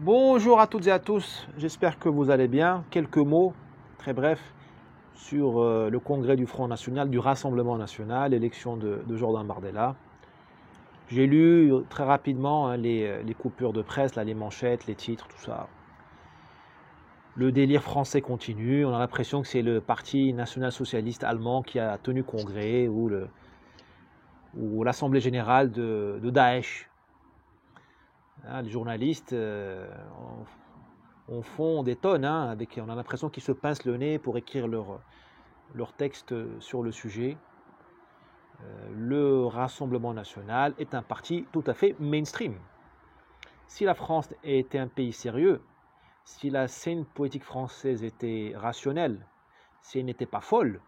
Bonjour à toutes et à tous, j'espère que vous allez bien. Quelques mots, très brefs, sur le congrès du Front National, du Rassemblement National, l'élection de Jordan Bardella. J'ai lu très rapidement les coupures de presse, là, les manchettes, les titres, tout ça. Le délire français continue, on a l'impression que c'est le parti national-socialiste allemand qui a tenu congrès, ou l'Assemblée générale de Daesh. Hein, les journalistes on fond des tonnes, on a l'impression qu'ils se pincent le nez pour écrire leur texte sur le sujet. Le Rassemblement National est un parti tout à fait mainstream. Si la France était un pays sérieux, si la scène politique française était rationnelle, si elle n'était pas folle,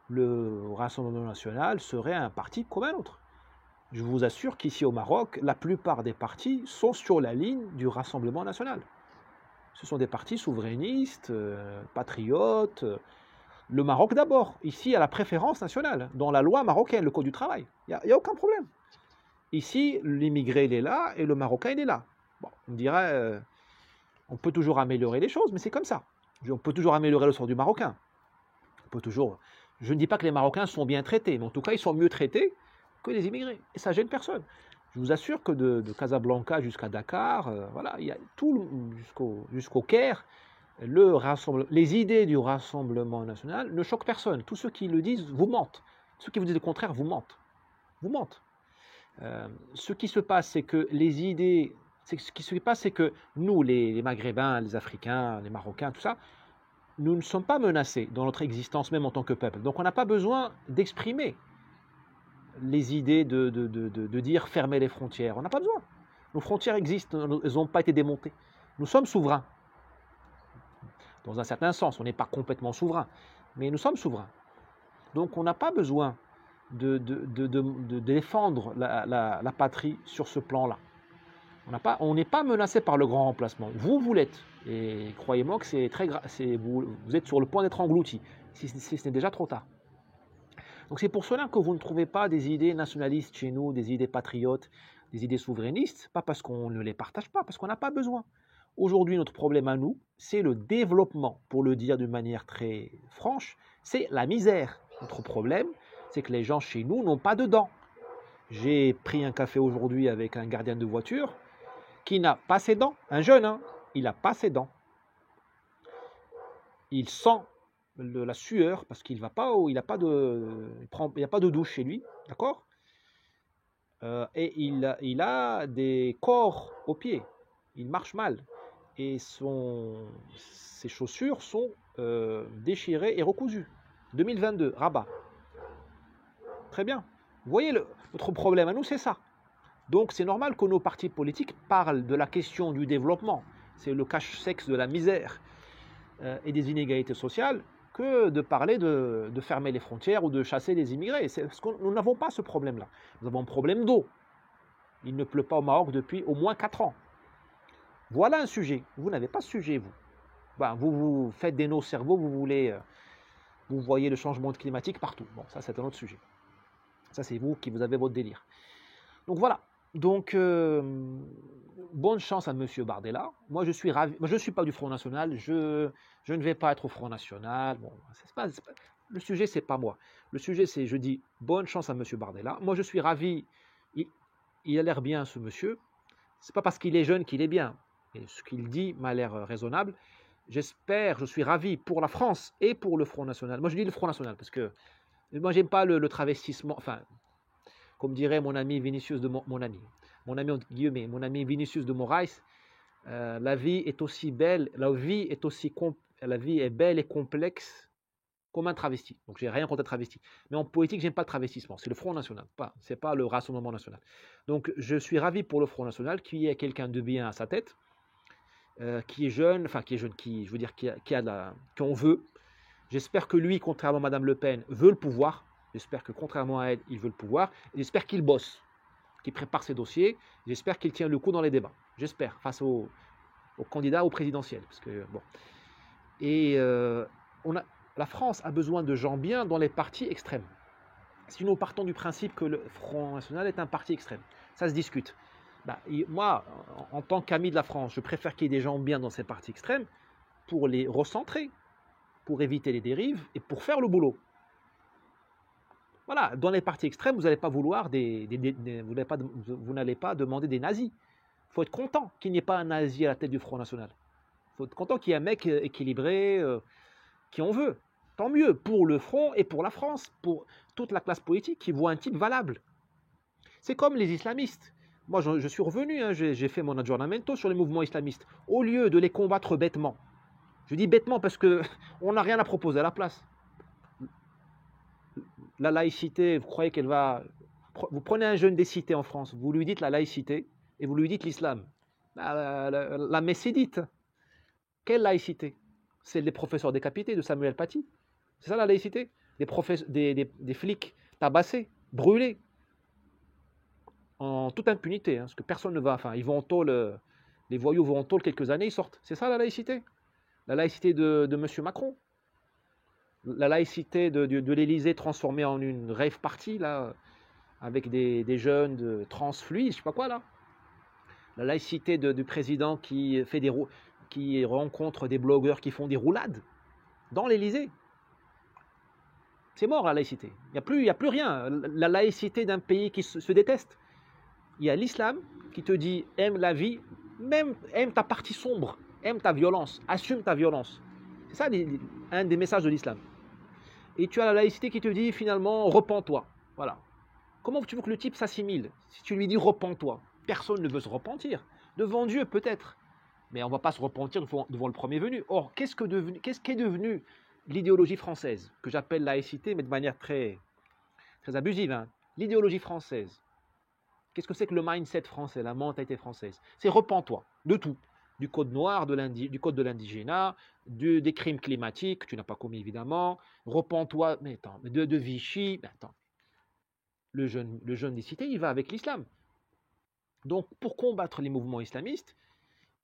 le Rassemblement National serait un parti comme un autre. Je vous assure qu'ici au Maroc, la plupart des partis sont sur la ligne du Rassemblement National. Ce sont des partis souverainistes, patriotes. Le Maroc d'abord. Ici, il y a la préférence nationale. Dans la loi marocaine, le code du travail. Il n'y a aucun problème. Ici, l'immigré, il est là et le Marocain, il est là. Bon, on me dirait, on peut toujours améliorer les choses, mais c'est comme ça. On peut toujours améliorer le sort du Marocain. On peut toujours... Je ne dis pas que les Marocains sont bien traités, mais en tout cas, ils sont mieux traités que les immigrés. Et ça gêne personne. Je vous assure que de Casablanca jusqu'à Dakar, voilà, il y a tout jusqu'au Caire, les idées du Rassemblement National ne choquent personne. Tous ceux qui le disent vous mentent. Ceux qui vous disent le contraire vous mentent. Vous mentent. Ce qui se passe, c'est que les idées, ce qui se passe, c'est que nous, les Maghrébins, les Africains, les Marocains, tout ça, nous ne sommes pas menacés dans notre existence même en tant que peuple. Donc on n'a pas besoin d'exprimer les idées de dire fermer les frontières. On n'a pas besoin. Nos frontières existent, elles n'ont pas été démontées. Nous sommes souverains. Dans un certain sens, on n'est pas complètement souverain, mais nous sommes souverains. Donc on n'a pas besoin de défendre la patrie sur ce plan-là. On n'est pas menacé par le grand remplacement. Vous l'êtes. Et croyez-moi que c'est très grave. Vous êtes sur le point d'être englouti, si ce n'est déjà trop tard. Donc c'est pour cela que vous ne trouvez pas des idées nationalistes chez nous, des idées patriotes, des idées souverainistes, pas parce qu'on ne les partage pas, parce qu'on n'a pas besoin. Aujourd'hui, notre problème à nous, c'est le développement, pour le dire d'une manière très franche, c'est la misère. Notre problème, c'est que les gens chez nous n'ont pas de dents. J'ai pris un café aujourd'hui avec un gardien de voiture qui n'a pas ses dents, un jeune, il n'a pas ses dents. Il sent la sueur parce qu'il va pas, il n'y a pas de douche chez lui, d'accord, et il a des corps aux pieds, il marche mal et ses chaussures sont déchirées et recousues. 2022, Rabat. Très bien. Vous voyez, notre problème à nous, c'est ça. Donc c'est normal que nos partis politiques parlent de la question du développement. C'est le cache-sexe de la misère et des inégalités sociales que de parler de fermer les frontières ou de chasser les immigrés. Parce que nous n'avons pas ce problème-là. Nous avons un problème d'eau. Il ne pleut pas au Maroc depuis au moins 4 ans. Voilà un sujet. Vous n'avez pas ce sujet, vous. Vous faites des nœuds au cerveau, vous voyez le changement climatique partout. Bon, ça c'est un autre sujet. Ça c'est vous qui vous avez votre délire. Donc voilà. Donc, bonne chance à M. Bardella. Moi, je suis ravi. Moi, je ne suis pas du Front National. Je ne vais pas être au Front National. Bon, le sujet, c'est pas moi. Le sujet, c'est, je dis, bonne chance à M. Bardella. Moi, je suis ravi. Il a l'air bien, ce monsieur. C'est pas parce qu'il est jeune qu'il est bien. Et ce qu'il dit m'a l'air raisonnable. Je suis ravi pour la France et pour le Front National. Moi, je dis le Front National parce que moi, j'aime pas le travestissement. Enfin, comme dirait mon ami Vinicius de mon ami Vinicius de Moraes, la vie est aussi belle, la vie est belle et complexe comme un travesti. Donc j'ai rien contre un travesti. Mais en politique, j'aime pas le travestissement. C'est le Front National, c'est pas le Rassemblement National. Donc je suis ravi pour le Front National, qui est quelqu'un de bien à sa tête, qui est jeune, qu'on veut. J'espère que lui, contrairement à Madame Le Pen, veut le pouvoir. J'espère que contrairement à elle, il veut le pouvoir. J'espère qu'il bosse, qu'il prépare ses dossiers. J'espère qu'il tient le coup dans les débats. J'espère, face aux candidats au présidentiel. Parce que, bon. Et la France a besoin de gens bien dans les partis extrêmes. Si nous partons du principe que le Front National est un parti extrême, ça se discute. Moi, en tant qu'ami de la France, je préfère qu'il y ait des gens bien dans ces partis extrêmes pour les recentrer, pour éviter les dérives et pour faire le boulot. Voilà, dans les partis extrêmes, vous n'allez pas vouloir vous n'allez pas demander des nazis. Il faut être content qu'il n'y ait pas un nazi à la tête du Front National. Il faut être content qu'il y ait un mec équilibré, qui en veut. Tant mieux pour le Front et pour la France, pour toute la classe politique qui voit un type valable. C'est comme les islamistes. Moi, je suis revenu, hein, j'ai fait mon aggiornamento sur les mouvements islamistes. Au lieu de les combattre bêtement, je dis bêtement parce qu'on n'a rien à proposer à la place. La laïcité, vous croyez qu'elle va... Vous prenez un jeune des cités en France, vous lui dites la laïcité et vous lui dites l'islam. La messidite. Quelle laïcité? C'est des professeurs décapités de Samuel Paty. C'est ça la laïcité? Des flics tabassés, brûlés, en toute impunité, hein, parce que personne ne va... Enfin, ils vont en tôle, les voyous vont en tôle quelques années, ils sortent. C'est ça la laïcité? La laïcité de M. Macron? La laïcité de l'Élysée transformée en une rave party, là, avec des jeunes de transfluides, je sais pas quoi, là. La laïcité du président qui rencontre des blogueurs qui font des roulades dans l'Élysée. C'est mort, la laïcité. Il n'y a plus rien. La laïcité d'un pays qui se déteste. Il y a l'islam qui te dit aime la vie, même aime ta partie sombre, aime ta violence, assume ta violence. C'est ça un des messages de l'islam. Et tu as la laïcité qui te dit finalement repens-toi. Voilà. Comment tu veux que le type s'assimile si tu lui dis repens-toi? Personne ne veut se repentir. Devant Dieu peut-être, mais on ne va pas se repentir devant le premier venu. Or, qu'est-ce qu'est devenu l'idéologie française, que j'appelle laïcité, mais de manière très, très abusive, hein. L'idéologie française. Qu'est-ce que c'est que le mindset français, la mentalité française? C'est repens-toi de tout. Du code noir, du code de l'indigénat, des crimes climatiques, tu n'as pas commis évidemment. Repens-toi, mais attends, de Vichy, mais attends. Le jeune des cités, il va avec l'islam. Donc, pour combattre les mouvements islamistes,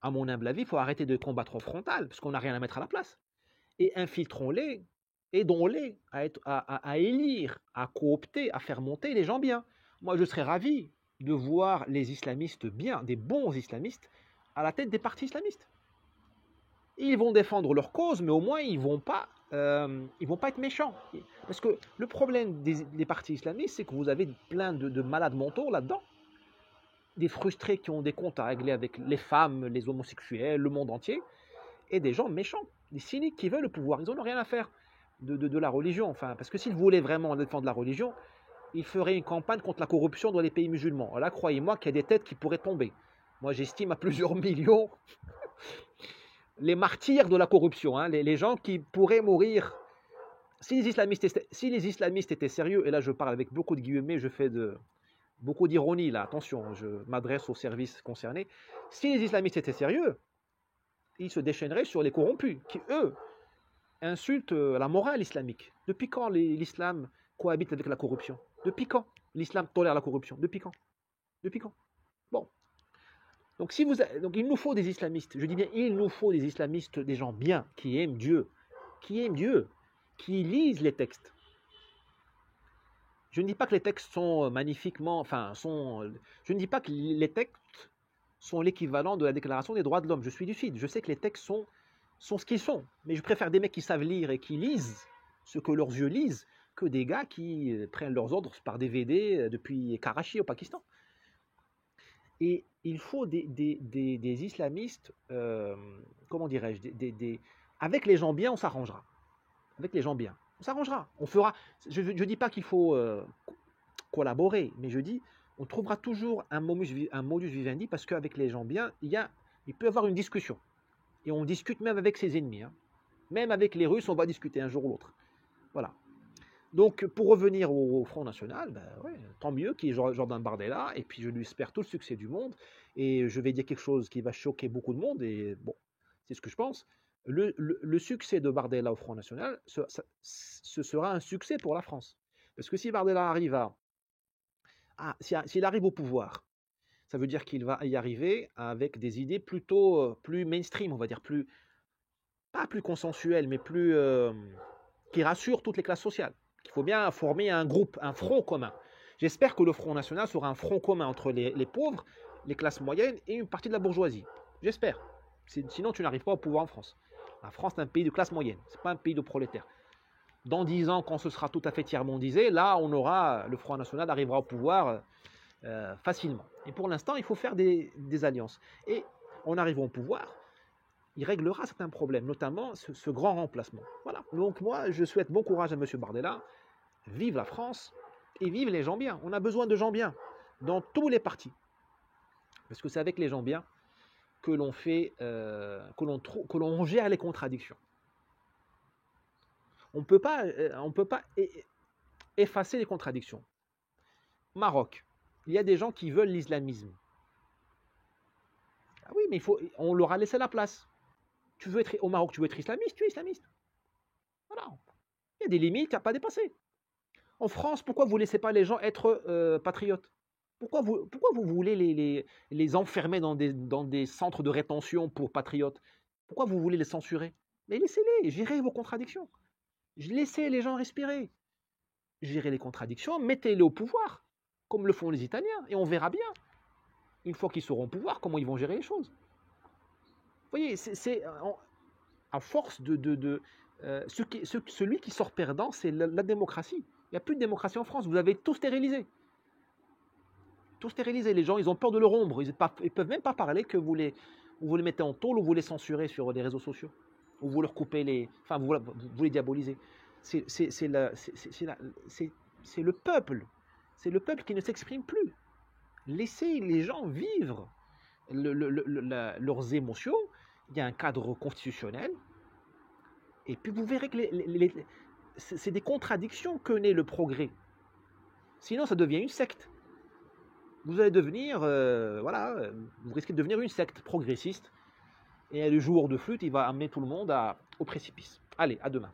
à mon humble avis, il faut arrêter de combattre en frontal, parce qu'on n'a rien à mettre à la place. Et infiltrons-les, aidons-les à élire, à coopter, à faire monter les gens bien. Moi, je serais ravi de voir les islamistes bien, des bons islamistes, à la tête des partis islamistes. Ils vont défendre leur cause, mais au moins, ils ne vont pas être méchants. Parce que le problème des partis islamistes, c'est que vous avez plein de malades mentaux là-dedans, des frustrés qui ont des comptes à régler avec les femmes, les homosexuels, le monde entier, et des gens méchants, des cyniques qui veulent le pouvoir. Ils n'en ont rien à faire de la religion. Enfin, parce que s'ils voulaient vraiment défendre la religion, ils feraient une campagne contre la corruption dans les pays musulmans. Là, croyez-moi qu'il y a des têtes qui pourraient tomber. Moi, j'estime à plusieurs millions les martyrs de la corruption, hein, les gens qui pourraient mourir. Si les islamistes étaient sérieux, et là je parle avec beaucoup de guillemets, je fais beaucoup d'ironie là, attention, je m'adresse aux services concernés. Si les islamistes étaient sérieux, ils se déchaîneraient sur les corrompus, qui eux insultent la morale islamique. Depuis quand l'islam cohabite avec la corruption? Depuis quand l'islam tolère la corruption? Depuis quand? Depuis quand? Bon. Donc il nous faut des islamistes, je dis bien il nous faut des islamistes, des gens bien, qui aiment Dieu, qui lisent les textes. Je ne dis pas que les textes sont magnifiquement, je ne dis pas que les textes sont l'équivalent de la Déclaration des droits de l'homme. Je suis lucide, je sais que les textes sont ce qu'ils sont, mais je préfère des mecs qui savent lire et qui lisent ce que leurs yeux lisent que des gars qui prennent leurs ordres par DVD depuis Karachi au Pakistan. Et il faut des islamistes, comment dirais-je, avec les gens bien, on s'arrangera. Avec les gens bien, on s'arrangera. On fera. Je ne dis pas qu'il faut collaborer, mais je dis, on trouvera toujours un modus vivendi parce qu'avec les gens bien, il peut y avoir une discussion. Et on discute même avec ses ennemis. Hein. Même avec les Russes, on va discuter un jour ou l'autre. Voilà. Donc, pour revenir au Front National, ouais, tant mieux qu'il y ait Jordan Bardella, et puis je lui espère tout le succès du monde, et je vais dire quelque chose qui va choquer beaucoup de monde, et bon, c'est ce que je pense. Le succès de Bardella au Front National, ce sera un succès pour la France. Parce que si Bardella arrive s'il arrive au pouvoir, ça veut dire qu'il va y arriver avec des idées plutôt plus mainstream, on va dire, pas plus consensuelles, mais plus qui rassurent toutes les classes sociales. Il faut bien former un groupe, un front commun. J'espère que le Front National sera un front commun entre les pauvres les classes moyennes et une partie de la bourgeoisie. J'espère. Sinon, tu n'arrives pas au pouvoir en France. La France est un pays de classe moyenne, ce n'est pas un pays de prolétaires. Dans 10 ans, quand ce sera tout à fait tiers-mondisé, là, le Front National arrivera au pouvoir facilement. Et pour l'instant, il faut faire des alliances. Et en arrivant au pouvoir, il réglera certains problèmes, notamment ce grand remplacement. Voilà. Donc moi, je souhaite bon courage à M. Bardella. Vive la France et vive les gens bien. On a besoin de gens bien dans tous les partis. Parce que c'est avec les gens bien que l'on fait, que l'on gère les contradictions. On ne peut pas effacer les contradictions. Maroc, il y a des gens qui veulent l'islamisme. Ah oui, mais on leur a laissé la place. Au Maroc, tu veux être islamiste, tu es islamiste. Voilà. Il y a des limites à ne pas dépasser. En France, pourquoi vous ne laissez pas les gens être patriotes? Pourquoi vous voulez les enfermer dans des centres de rétention pour patriotes? Pourquoi vous voulez les censurer? Mais laissez-les, gérez vos contradictions. Laissez les gens respirer. Gérez les contradictions, mettez-les au pouvoir, comme le font les Italiens, et on verra bien, une fois qu'ils seront au pouvoir, comment ils vont gérer les choses. Vous voyez, à force celui qui sort perdant, c'est la démocratie. Il n'y a plus de démocratie en France, vous avez tout stérilisé. Tout stérilisé, les gens, ils ont peur de leur ombre, ils ne peuvent même pas parler que vous les mettez en tôle ou vous les censurez sur les réseaux sociaux, ou vous leur coupez vous les diabolisez. C'est le peuple. C'est le peuple qui ne s'exprime plus. Laissez les gens vivre leurs émotions. Il y a un cadre constitutionnel. Et puis vous verrez que c'est des contradictions que naît le progrès. Sinon, ça devient une secte. Vous allez devenir, vous risquez de devenir une secte progressiste. Et le joueur de flûte, il va amener tout le monde au précipice. Allez, à demain.